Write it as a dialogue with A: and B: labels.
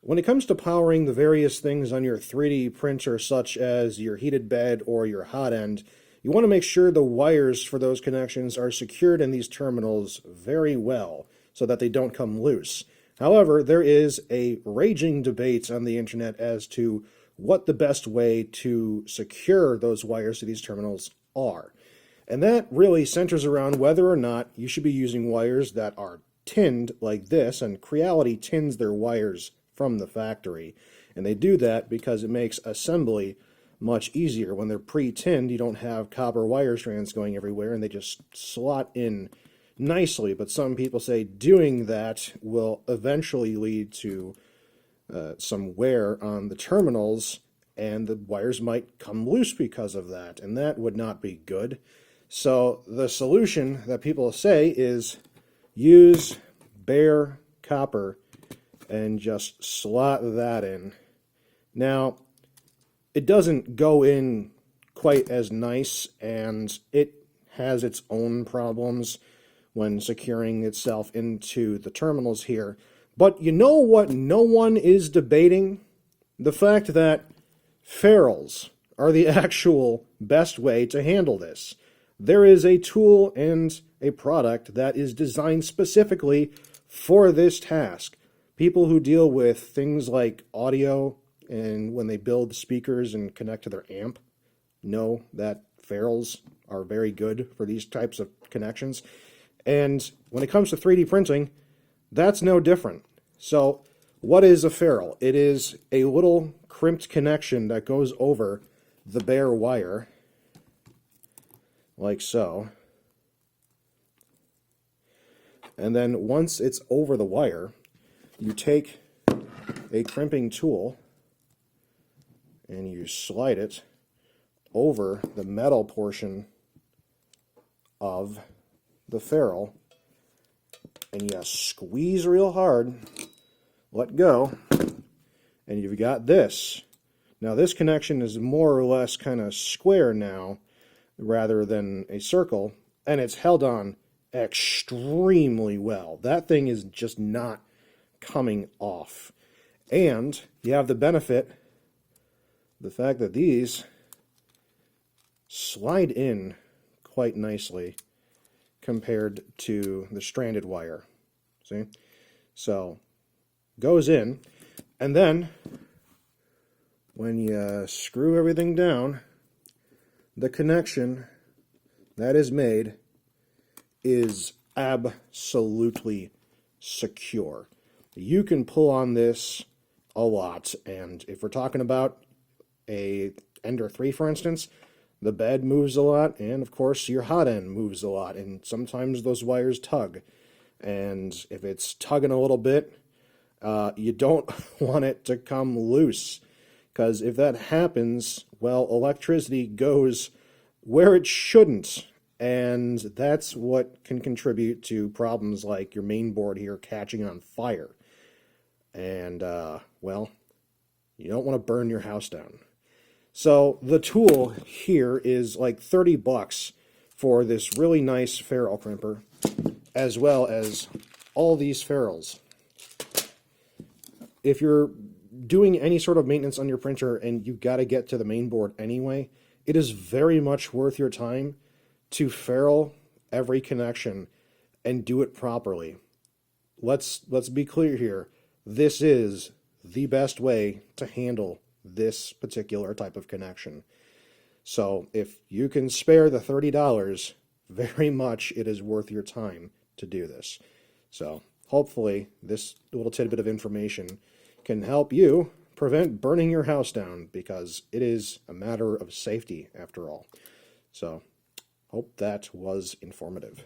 A: When it comes to powering the various things on your 3D printer, such as your heated bed or your hot end, you want to make sure the wires for those connections are secured in these terminals very well so that they don't come loose. However, there is a raging debate on the internet as to what the best way to secure those wires to these terminals are. And that really centers around whether or not you should be using wires that are tinned like this, and Creality tins their wires from the factory. And they do that because it makes assembly much easier. When they're pre-tinned, you don't have copper wire strands going everywhere, and they just slot in nicely. But some people say doing that will eventually lead to some wear on the terminals, and the wires might come loose because of that, and that would not be good. So the solution that people say is use bare copper and just slot that in. Now, it doesn't go in quite as nice, and it has its own problems when securing itself into the terminals here. But you know what no one is debating? The fact that ferrules are the actual best way to handle this. There is a tool and a product that is designed specifically for this task. People who deal with things like audio and when they build speakers and connect to their amp know that ferrules are very good for these types of connections. And when it comes to 3D printing, that's no different. So what is a ferrule? It is a little crimped connection that goes over the bare wire, like so. And then once it's over the wire, you take a crimping tool and you slide it over the metal portion of the ferrule, and you squeeze real hard, let go, and you've got this. Now this connection is more or less kind of square now rather than a circle, and it's held on extremely well. That thing is just not coming off. And you have the benefit, the fact that these slide in quite nicely compared to the stranded wire. See? So, goes in, and then when you screw everything down, the connection that is made is absolutely secure. You can pull on this a lot, and if we're talking about a Ender 3, for instance, the bed moves a lot, and of course your hot end moves a lot, and sometimes those wires tug. And if it's tugging a little bit, you don't want it to come loose, because if that happens, well, electricity goes where it shouldn't, and that's what can contribute to problems like your main board here catching on fire. And, well, you don't want to burn your house down. So the tool here is like 30 bucks for this really nice ferrule crimper, as well as all these ferrules. If you're doing any sort of maintenance on your printer and you've got to get to the main board anyway, it is very much worth your time to ferrule every connection and do it properly. Let's be clear here. This is the best way to handle this particular type of connection. So if you can spare the $30, very much it is worth your time to do this. So hopefully this little tidbit of information can help you prevent burning your house down, because it is a matter of safety after all. So hope that was informative.